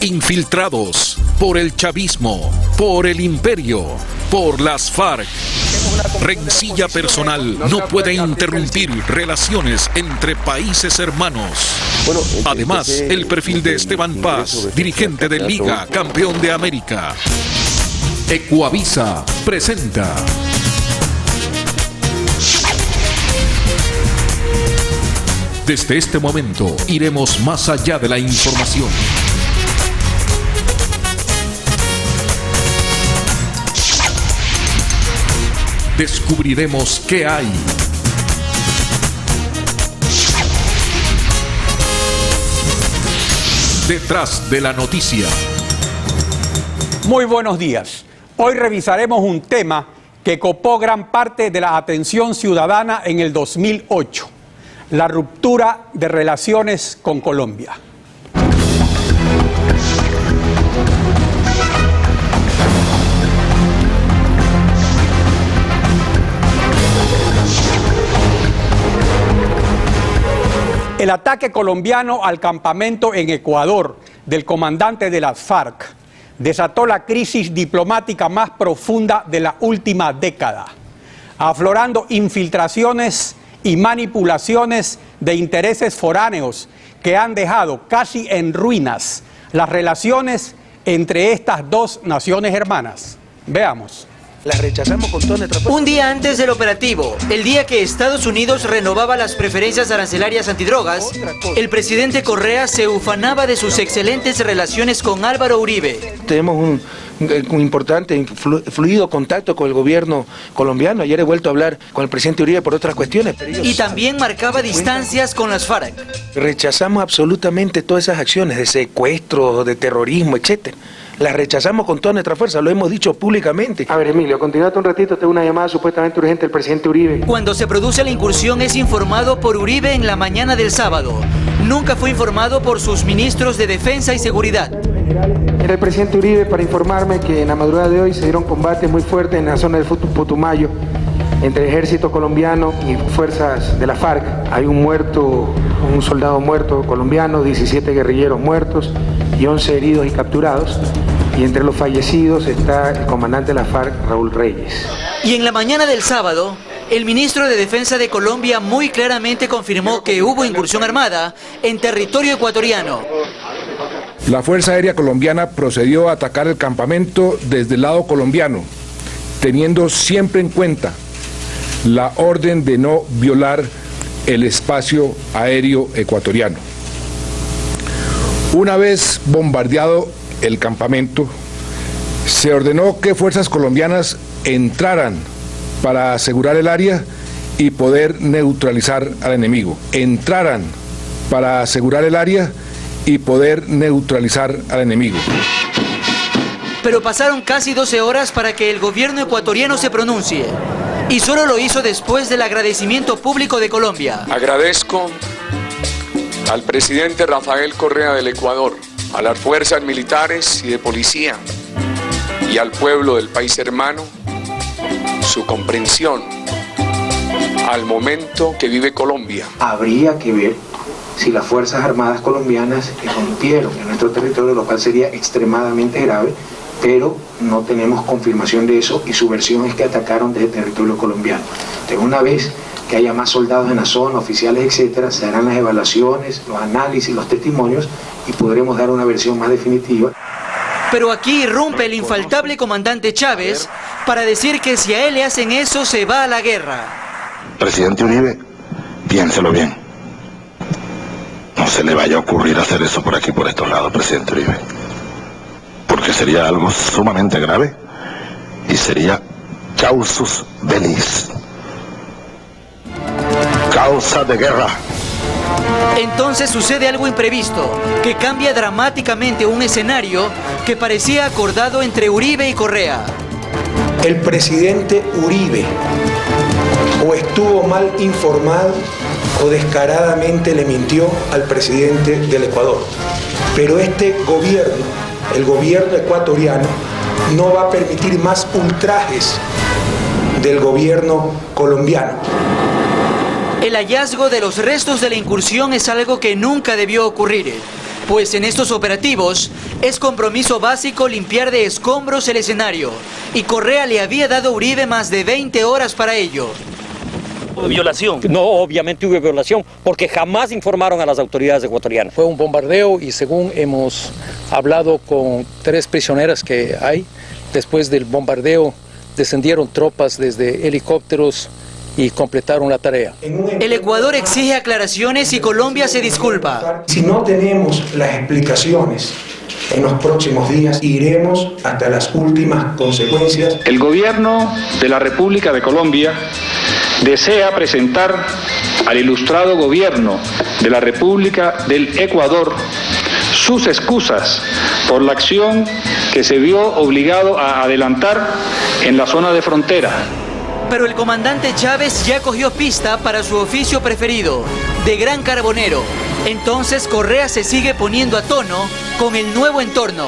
Infiltrados por el chavismo, por el imperio, por las FARC. Rencilla personal no puede interrumpir relaciones entre países hermanos. Además, el perfil de Esteban Paz, dirigente de Liga, campeón de América. Ecuavisa presenta Desde este momento iremos más allá de la información. Descubriremos qué hay detrás de la noticia. Muy buenos días. Hoy revisaremos un tema que copó gran parte de la atención ciudadana en el 2008. La ruptura de relaciones con Colombia. El ataque colombiano al campamento en Ecuador del comandante de las FARC desató la crisis diplomática más profunda de la última década, aflorando infiltraciones y manipulaciones de intereses foráneos que han dejado casi en ruinas las relaciones entre estas dos naciones hermanas. Veamos. La rechazamos con toda nuestra fuerza. Un día antes del operativo, el día que Estados Unidos renovaba las preferencias arancelarias antidrogas, el presidente Correa se ufanaba de sus excelentes relaciones con Álvaro Uribe. Tenemos un importante fluido contacto con el gobierno colombiano. Ayer he vuelto a hablar con el presidente Uribe por otras cuestiones. Y también marcaba distancias con las FARC. Rechazamos absolutamente todas esas acciones de secuestro, de terrorismo, etcétera. Las rechazamos con toda nuestra fuerza, lo hemos dicho públicamente. A ver, Emilio, continuate un ratito, tengo una llamada supuestamente urgente del presidente Uribe. Cuando se produce la incursión es informado por Uribe en la mañana del sábado. Nunca fue informado por sus ministros de Defensa y Seguridad. Era el presidente Uribe para informarme que en la madrugada de hoy se dieron combates muy fuertes en la zona del Putumayo entre el ejército colombiano y fuerzas de la FARC. Hay un soldado muerto colombiano, 17 guerrilleros muertos y 11 heridos y capturados. Y entre los fallecidos está el comandante de la FARC, Raúl Reyes. Y en la mañana del sábado, el ministro de Defensa de Colombia muy claramente confirmó que hubo incursión armada en territorio ecuatoriano. La Fuerza Aérea Colombiana procedió a atacar el campamento desde el lado colombiano, teniendo siempre en cuenta la orden de no violar el espacio aéreo ecuatoriano. Una vez bombardeado el campamento, se ordenó que fuerzas colombianas entraran para asegurar el área y poder neutralizar al enemigo. Entraran para asegurar el área y poder neutralizar al enemigo. Pero pasaron casi 12 horas para que el gobierno ecuatoriano se pronuncie. Y solo lo hizo después del agradecimiento público de Colombia. Agradezco al presidente Rafael Correa del Ecuador, a las fuerzas militares y de policía y al pueblo del país hermano su comprensión al momento que vive Colombia. Habría que ver si las Fuerzas Armadas colombianas irrumpieron en nuestro territorio, lo cual sería extremadamente grave, pero no tenemos confirmación de eso y su versión es que atacaron desde el territorio colombiano. Entonces, una vez que haya más soldados en la zona, oficiales, etcétera, se harán las evaluaciones, los análisis, los testimonios y podremos dar una versión más definitiva. Pero aquí irrumpe el infaltable comandante Chávez para decir que si a él le hacen eso se va a la guerra. Presidente Uribe, piénselo bien. No se le vaya a ocurrir hacer eso por aquí, por estos lados, presidente Uribe. Porque sería algo sumamente grave y sería causus bellis. Causa de guerra. Entonces sucede algo imprevisto, que cambia dramáticamente un escenario que parecía acordado entre Uribe y Correa. El presidente Uribe o estuvo mal informado o descaradamente le mintió al presidente del Ecuador. Pero este gobierno, el gobierno ecuatoriano, no va a permitir más ultrajes del gobierno colombiano. El hallazgo de los restos de la incursión es algo que nunca debió ocurrir. pues en estos operativos es compromiso básico limpiar de escombros el escenario, y Correa le había dado a Uribe más de 20 horas para ello. ¿Violación? No, obviamente hubo violación, porque jamás informaron a las autoridades ecuatorianas. Fue un bombardeo y según hemos hablado con 3 prisioneras que hay, después del bombardeo descendieron tropas desde helicópteros y completaron la tarea. El Ecuador exige aclaraciones y Colombia se disculpa. Si no tenemos las explicaciones en los próximos días, iremos hasta las últimas consecuencias. El gobierno de la República de Colombia desea presentar al ilustrado gobierno de la República del Ecuador sus excusas por la acción que se vio obligado a adelantar en la zona de frontera. Pero el comandante Chávez ya cogió pista para su oficio preferido, de gran carbonero. Entonces Correa se sigue poniendo a tono con el nuevo entorno.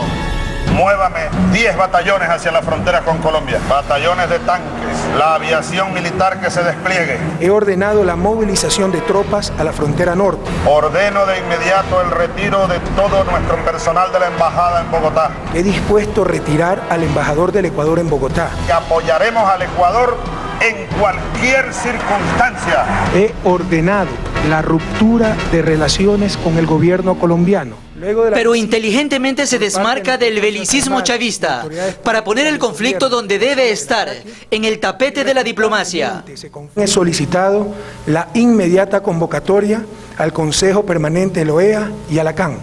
Muévame 10 batallones hacia la frontera con Colombia, batallones de tanques, la aviación militar que se despliegue. He ordenado la movilización de tropas a la frontera norte. Ordeno de inmediato el retiro de todo nuestro personal de la embajada en Bogotá. He dispuesto retirar al embajador del Ecuador en Bogotá. Y apoyaremos al Ecuador en cualquier circunstancia. He ordenado la ruptura de relaciones con el gobierno colombiano. Pero inteligentemente se desmarca del belicismo chavista para poner el conflicto donde debe estar, en el tapete de la diplomacia. He solicitado la inmediata convocatoria al Consejo Permanente de la OEA y a la CAN.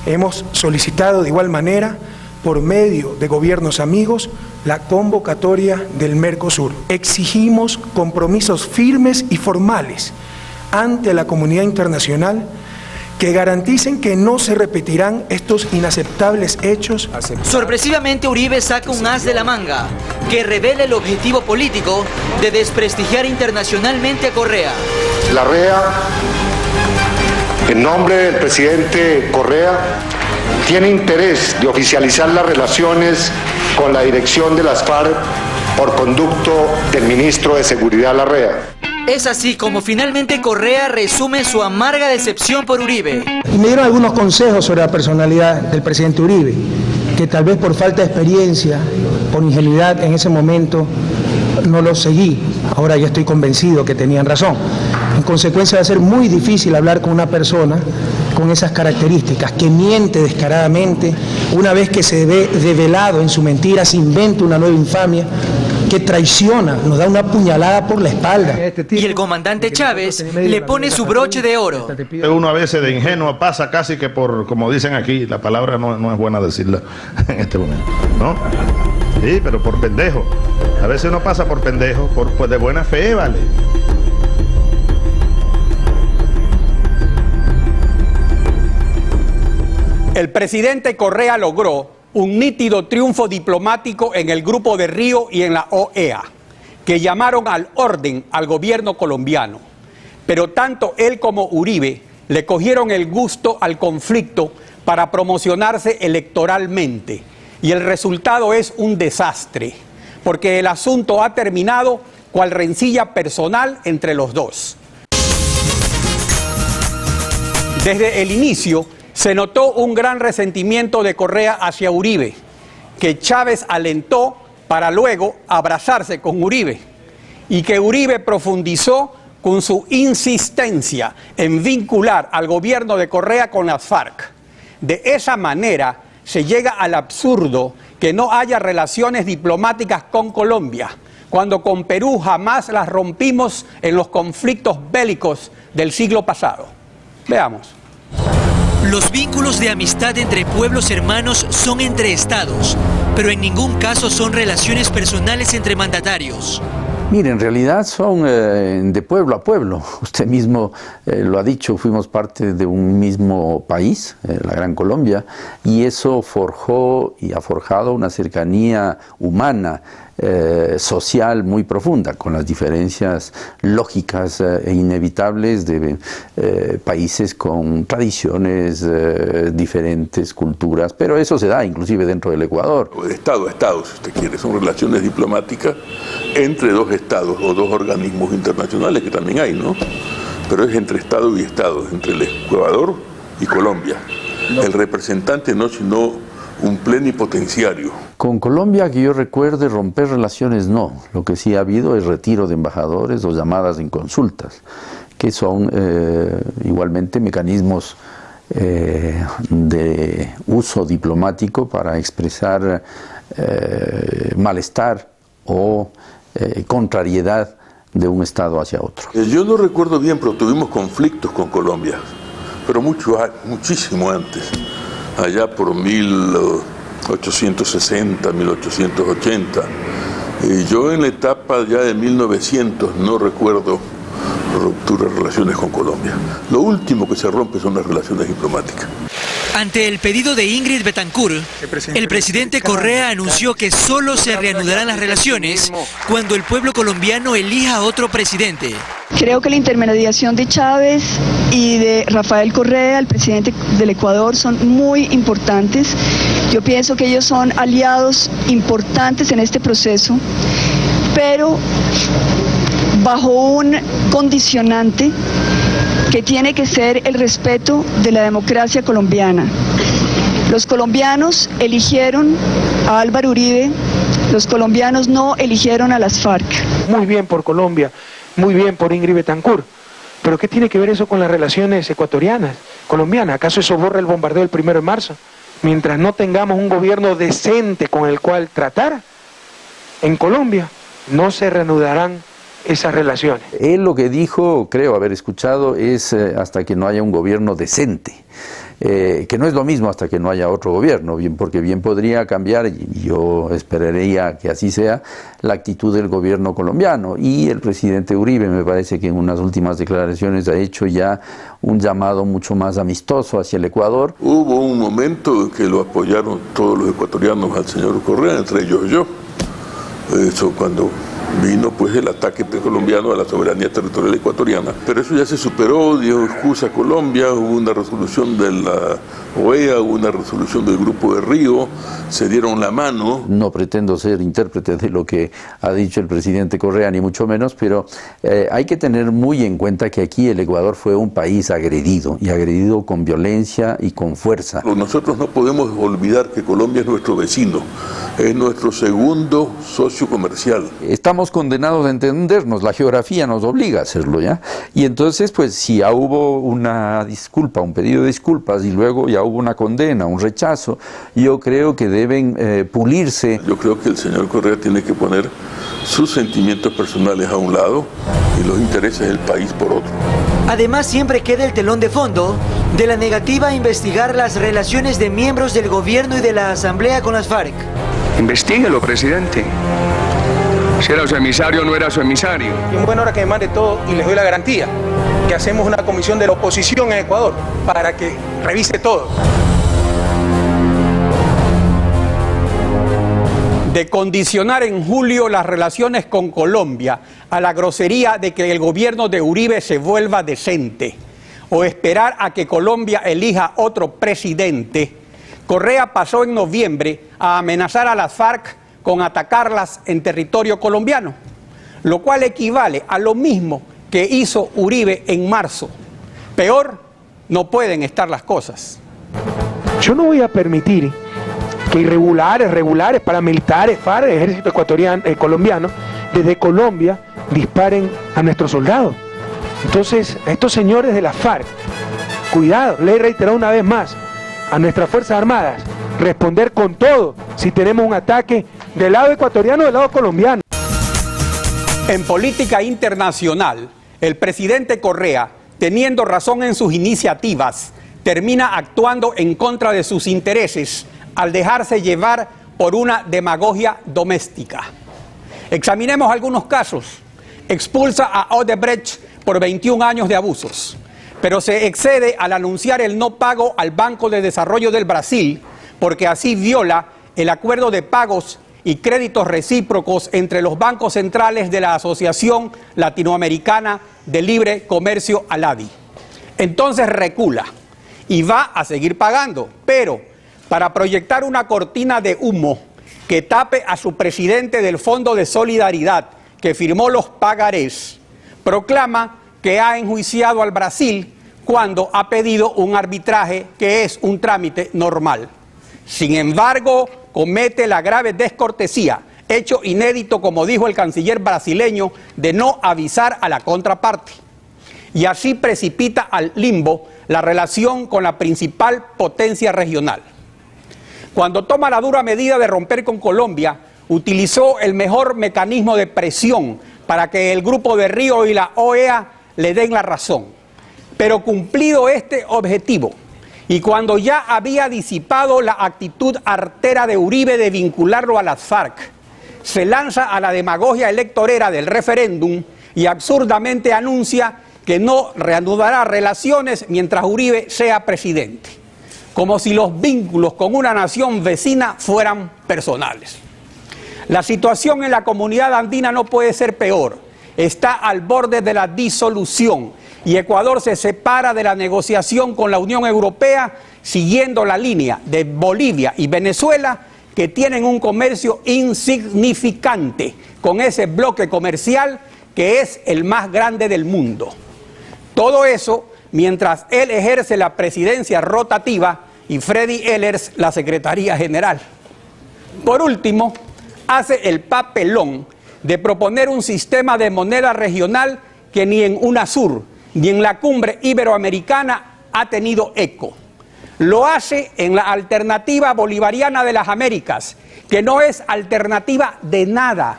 Hemos solicitado de igual manera, por medio de gobiernos amigos, la convocatoria del Mercosur. Exigimos compromisos firmes y formales ante la comunidad internacional que garanticen que no se repetirán estos inaceptables hechos. Sorpresivamente Uribe saca un as de la manga, que revela el objetivo político de desprestigiar internacionalmente a Correa. La REA, en nombre del presidente Correa, tiene interés de oficializar las relaciones con la dirección de las FARC por conducto del ministro de Seguridad Larrea. Es así como finalmente Correa resume su amarga decepción por Uribe. Y me dieron algunos consejos sobre la personalidad del presidente Uribe, que tal vez por falta de experiencia, por ingenuidad en ese momento, no los seguí. Ahora ya estoy convencido que tenían razón. En consecuencia va a ser muy difícil hablar con una persona con esas características, que miente descaradamente, una vez que se ve develado en su mentira, se inventa una nueva infamia, que traiciona, nos da una puñalada por la espalda. Y el comandante Chávez le pone su broche de oro. Uno a veces de ingenuo pasa casi que por, como dicen aquí, la palabra no es buena decirla en este momento, ¿no? Sí, pero por pendejo. A veces uno pasa por pendejo, pues de buena fe, vale. El presidente Correa logró un nítido triunfo diplomático en el Grupo de Río y en la OEA, que llamaron al orden al gobierno colombiano. Pero tanto él como Uribe le cogieron el gusto al conflicto para promocionarse electoralmente. Y el resultado es un desastre, porque el asunto ha terminado cual rencilla personal entre los dos. Desde el inicio se notó un gran resentimiento de Correa hacia Uribe, que Chávez alentó para luego abrazarse con Uribe, y que Uribe profundizó con su insistencia en vincular al gobierno de Correa con las FARC. De esa manera se llega al absurdo que no haya relaciones diplomáticas con Colombia, cuando con Perú jamás las rompimos en los conflictos bélicos del siglo pasado. Veamos. Los vínculos de amistad entre pueblos hermanos son entre estados, pero en ningún caso son relaciones personales entre mandatarios. Mire, en realidad son de pueblo a pueblo. Usted mismo lo ha dicho, fuimos parte de un mismo país, la Gran Colombia, y eso forjó y ha forjado una cercanía humana, social muy profunda, con las diferencias lógicas e inevitables de países con tradiciones diferentes, culturas, pero eso se da inclusive dentro del Ecuador. De Estado a Estado, si usted quiere, son relaciones diplomáticas entre dos estados o dos organismos internacionales que también hay, ¿no? Pero es entre Estado y Estado, entre el Ecuador y Colombia. el representante no, sino un plenipotenciario. Con Colombia, que yo recuerde, romper relaciones no. Lo que sí ha habido es retiro de embajadores o llamadas en consultas, que son igualmente mecanismos de uso diplomático para expresar malestar o contrariedad de un Estado hacia otro. Yo no recuerdo bien, pero tuvimos conflictos con Colombia, pero muchísimo antes, allá por 1860, 1880. Y yo en la etapa ya de 1900 no recuerdo ruptura de relaciones con Colombia. Lo último que se rompe son las relaciones diplomáticas. Ante el pedido de Ingrid Betancourt, el presidente Correa anunció que solo se reanudarán las relaciones cuando el pueblo colombiano elija a otro presidente. Creo que la intermediación de Chávez y de Rafael Correa, el presidente del Ecuador, son muy importantes. Yo pienso que ellos son aliados importantes en este proceso, pero bajo un condicionante que tiene que ser el respeto de la democracia colombiana. Los colombianos eligieron a Álvaro Uribe, los colombianos no eligieron a las FARC. Muy bien por Colombia, muy bien por Ingrid Betancourt, pero ¿qué tiene que ver eso con las relaciones ecuatorianas, colombianas? ¿Acaso eso borra el bombardeo del 1 de marzo? Mientras no tengamos un gobierno decente con el cual tratar, en Colombia no se reanudarán esas relaciones. Él lo que dijo, creo haber escuchado, es hasta que no haya un gobierno decente, que no es lo mismo hasta que no haya otro gobierno, bien, porque bien podría cambiar, y yo esperaría que así sea, la actitud del gobierno colombiano. Y el presidente Uribe me parece que en unas últimas declaraciones ha hecho ya un llamado mucho más amistoso hacia el Ecuador. Hubo un momento en que lo apoyaron todos los ecuatorianos al señor Correa, entre ellos yo. Eso cuando vino pues el ataque colombiano a la soberanía territorial ecuatoriana. Pero eso ya se superó, dio excusa a Colombia, hubo una resolución de la OEA, hubo una resolución del Grupo de Río, se dieron la mano. No pretendo ser intérprete de lo que ha dicho el presidente Correa, ni mucho menos, pero hay que tener muy en cuenta que aquí el Ecuador fue un país agredido, y agredido con violencia y con fuerza. Nosotros no podemos olvidar que Colombia es nuestro vecino, es nuestro segundo socio comercial. Estamos condenados a entendernos, la geografía nos obliga a hacerlo, ¿ya? Y entonces, pues, si ya hubo una disculpa, un pedido de disculpas, y luego ya hubo una condena, un rechazo, yo creo que deben pulirse. Yo creo que el señor Correa tiene que poner sus sentimientos personales a un lado y los intereses del país por otro. Además, siempre queda el telón de fondo de la negativa a investigar las relaciones de miembros del gobierno y de la Asamblea con las FARC. Investíguelo, presidente. Si era su emisario o no era su emisario. Y en buena hora que me mande todo, y les doy la garantía que hacemos una comisión de la oposición en Ecuador para que revise todo. De condicionar en julio las relaciones con Colombia a la grosería de que el gobierno de Uribe se vuelva decente, o esperar a que Colombia elija otro presidente, Correa pasó en noviembre a amenazar a las FARC con atacarlas en territorio colombiano, lo cual equivale a lo mismo que hizo Uribe en marzo. Peor no pueden estar las cosas. Yo no voy a permitir que regulares, paramilitares, FARC, ejército ecuatoriano, colombiano, desde Colombia disparen a nuestros soldados. Entonces, a estos señores de la FARC, cuidado, le he reiterado una vez más a nuestras Fuerzas Armadas, responder con todo si tenemos un ataque del lado ecuatoriano o del lado colombiano. En política internacional, el presidente Correa, teniendo razón en sus iniciativas, termina actuando en contra de sus intereses al dejarse llevar por una demagogia doméstica. Examinemos algunos casos. Expulsa a Odebrecht por 21 años de abusos, pero se excede al anunciar el no pago al Banco de Desarrollo del Brasil, porque así viola el acuerdo de pagos y créditos recíprocos entre los bancos centrales de la Asociación Latinoamericana de Libre Comercio, ALADI. Entonces recula y va a seguir pagando, pero para proyectar una cortina de humo que tape a su presidente del Fondo de Solidaridad, que firmó los pagarés, proclama que ha enjuiciado al Brasil cuando ha pedido un arbitraje que es un trámite normal. Sin embargo, comete la grave descortesía, hecho inédito, como dijo el canciller brasileño, de no avisar a la contraparte. Y así precipita al limbo la relación con la principal potencia regional. Cuando toma la dura medida de romper con Colombia, utilizó el mejor mecanismo de presión para que el Grupo de Río y la OEA le den la razón. Pero cumplido este objetivo, y cuando ya había disipado la actitud artera de Uribe de vincularlo a las FARC, se lanza a la demagogia electorera del referéndum y absurdamente anuncia que no reanudará relaciones mientras Uribe sea presidente, como si los vínculos con una nación vecina fueran personales. La situación en la comunidad andina no puede ser peor, está al borde de la disolución y Ecuador se separa de la negociación con la Unión Europea siguiendo la línea de Bolivia y Venezuela, que tienen un comercio insignificante con ese bloque comercial que es el más grande del mundo. Todo eso mientras él ejerce la presidencia rotativa y Freddy Ehlers la Secretaría General. Por último, hace el papelón de proponer un sistema de moneda regional que ni en UNASUR ni en la cumbre iberoamericana ha tenido eco. Lo hace en la alternativa bolivariana de las Américas, que no es alternativa de nada,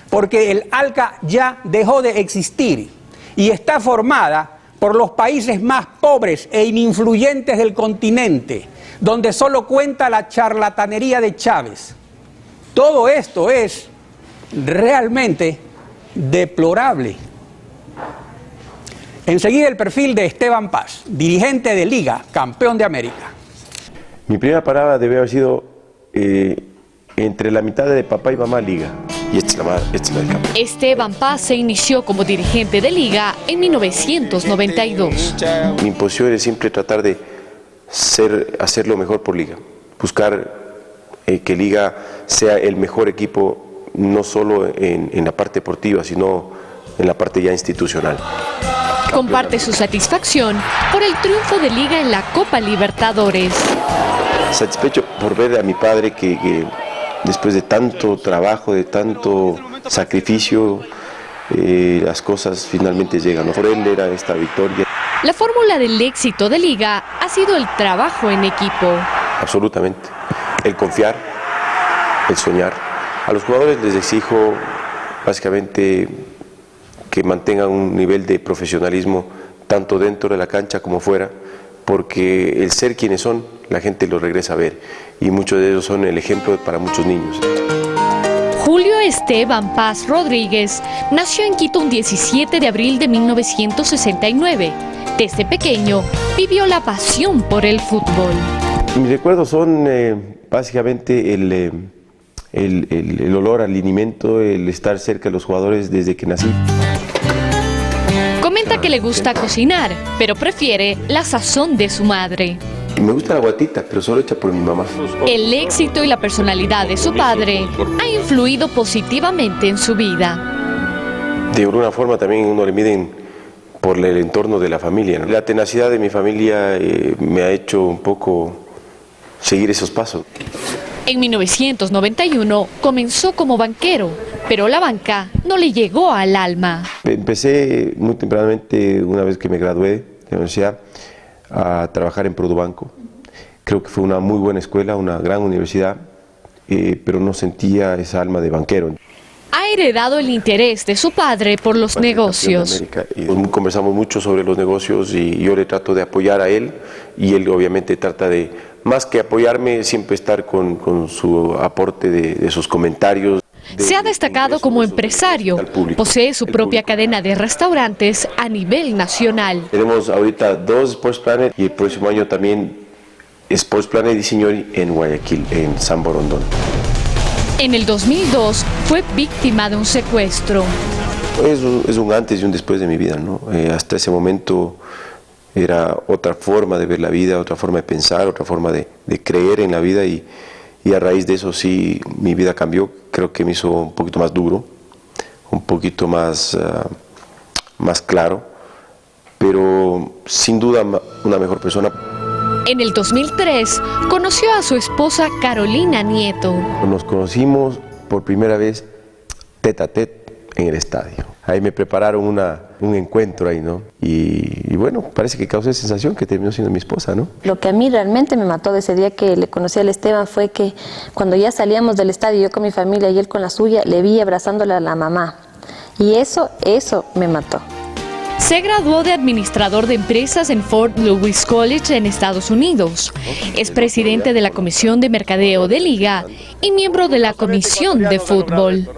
porque el ALCA ya dejó de existir y está formada por los países más pobres e ininfluyentes del continente, donde solo cuenta la charlatanería de Chávez. Todo esto es realmente deplorable. Enseguida el perfil de Esteban Paz, dirigente de Liga, campeón de América. Mi primera parada debe haber sido entre la mitad de papá y mamá Liga. Y esta es la del campo. Esteban Paz se inició como dirigente de Liga en 1992. Mi posición es siempre tratar de hacer lo mejor por Liga. Buscar que Liga sea el mejor equipo, no solo en la parte deportiva, sino en la parte ya institucional. Comparte su satisfacción por el triunfo de Liga en la Copa Libertadores. Satisfecho por ver a mi padre que después de tanto trabajo, de tanto sacrificio, las cosas finalmente llegan. Por él era esta victoria. La fórmula del éxito de Liga ha sido el trabajo en equipo. Absolutamente. El confiar, el soñar. A los jugadores les exijo básicamente que mantengan un nivel de profesionalismo tanto dentro de la cancha como fuera, porque el ser quienes son, la gente lo regresa a ver, y muchos de ellos son el ejemplo para muchos niños. Julio Esteban Paz Rodríguez nació en Quito un 17 de abril de 1969. Desde pequeño vivió la pasión por el fútbol. Mis recuerdos son básicamente el olor al alimento, el estar cerca de los jugadores desde que nací. Comenta que le gusta cocinar, pero prefiere la sazón de su madre. Me gusta la guatita, pero solo hecha por mi mamá. El éxito y la personalidad de su padre ha influido positivamente en su vida. De alguna forma también uno le miden por el entorno de la familia, ¿no? La tenacidad de mi familia me ha hecho un poco seguir esos pasos. En 1991 comenzó como banquero, pero la banca no le llegó al alma. Empecé muy tempranamente, una vez que me gradué de la universidad, a trabajar en Produbanco. Creo que fue una muy buena escuela, una gran universidad, pero no sentía esa alma de banquero. Ha heredado el interés de su padre por los negocios. Conversamos mucho sobre los negocios y yo le trato de apoyar a él, y él obviamente trata de, más que apoyarme, siempre estar con su aporte de sus comentarios. Se ha destacado como empresario, posee su propia cadena de restaurantes a nivel nacional. Tenemos ahorita 2 Sports Planet y el próximo año también Sports Planet y Signori en Guayaquil, en San Borondón. En el 2002 fue víctima de un secuestro. Es un antes y un después de mi vida, ¿no? Hasta ese momento era otra forma de ver la vida, otra forma de pensar, otra forma de creer en la vida, y a raíz de eso sí mi vida cambió. Creo que me hizo un poquito más duro, un poquito más claro, pero sin duda una mejor persona. En el 2003 conoció a su esposa Carolina Nieto. Nos conocimos por primera vez tete a tete en el estadio. Ahí me prepararon un encuentro ahí, ¿no? Y bueno, parece que causé sensación que terminó siendo mi esposa, ¿no? Lo que a mí realmente me mató de ese día que le conocí al Esteban fue que cuando ya salíamos del estadio, yo con mi familia y él con la suya, le vi abrazándole a la mamá. Y eso me mató. Se graduó de administrador de empresas en Fort Lewis College en Estados Unidos. Es presidente de la Comisión de Mercadeo de Liga y miembro de la Comisión de Fútbol.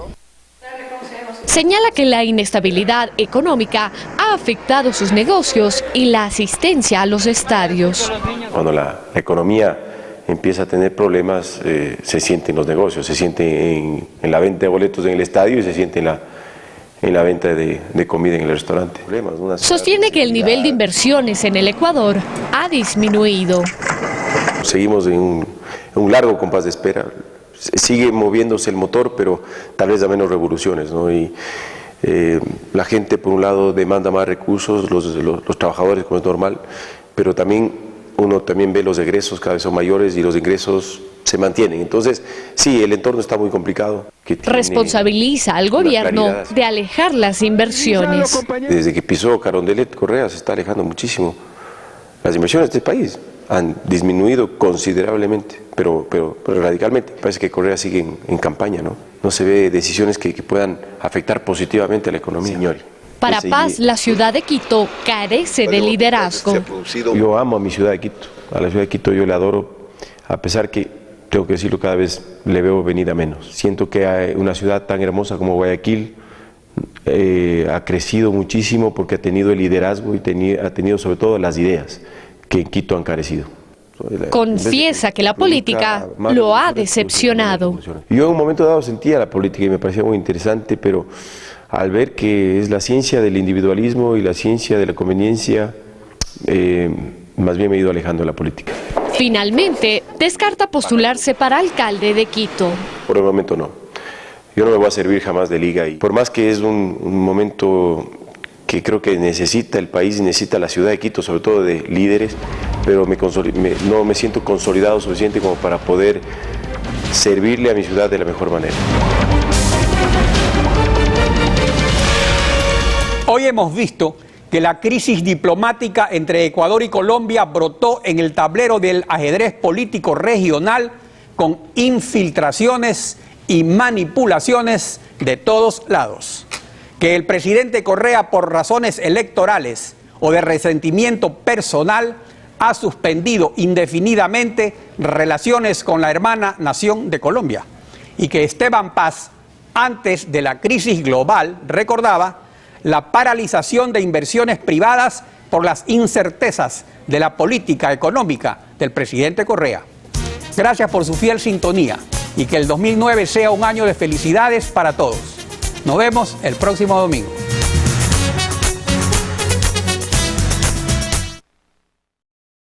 Señala que la inestabilidad económica ha afectado sus negocios y la asistencia a los estadios. Cuando la economía empieza a tener problemas, se siente en los negocios, se siente en la venta de boletos en el estadio y se siente en la venta de comida en el restaurante. Sostiene que el nivel de inversiones en el Ecuador ha disminuido. Seguimos en un largo compás de espera. Sigue moviéndose el motor, pero tal vez da menos revoluciones, ¿no? Y la gente, por un lado, demanda más recursos, los trabajadores, como es normal, pero uno también ve los egresos cada vez son mayores y los ingresos se mantienen. Entonces, sí, el entorno está muy complicado. Responsabiliza al gobierno de alejar las inversiones. Desde que pisó Carondelet Correa se está alejando muchísimo. Las inversiones de este país han disminuido considerablemente, pero radicalmente. Parece que Correa sigue en campaña, ¿no? No se ve decisiones que puedan afectar positivamente a la economía. Señor. Para Paz, la ciudad de Quito carece de liderazgo. Yo amo a mi ciudad de Quito. A la ciudad de Quito yo la adoro, a pesar que, tengo que decirlo, cada vez le veo venida menos. Siento que hay una ciudad tan hermosa como Guayaquil ha crecido muchísimo porque ha tenido el liderazgo y ha tenido sobre todo las ideas que en Quito han carecido. Confiesa que la política lo ha decepcionado. Yo en un momento dado sentía la política y me parecía muy interesante, pero al ver que es la ciencia del individualismo y la ciencia de la conveniencia, más bien me he ido alejando de la política. Finalmente, descarta postularse para alcalde de Quito. Por el momento no. Yo no me voy a servir jamás de liga. Y por más que es un momento que creo que necesita el país, necesita la ciudad de Quito, sobre todo de líderes, pero no me siento consolidado suficiente como para poder servirle a mi ciudad de la mejor manera. Hoy hemos visto que la crisis diplomática entre Ecuador y Colombia brotó en el tablero del ajedrez político regional con infiltraciones y manipulaciones de todos lados. Que el presidente Correa, por razones electorales o de resentimiento personal, ha suspendido indefinidamente relaciones con la hermana nación de Colombia. Y que Esteban Paz, antes de la crisis global, recordaba la paralización de inversiones privadas por las incertezas de la política económica del presidente Correa. Gracias por su fiel sintonía y que el 2009 sea un año de felicidades para todos. Nos vemos el próximo domingo.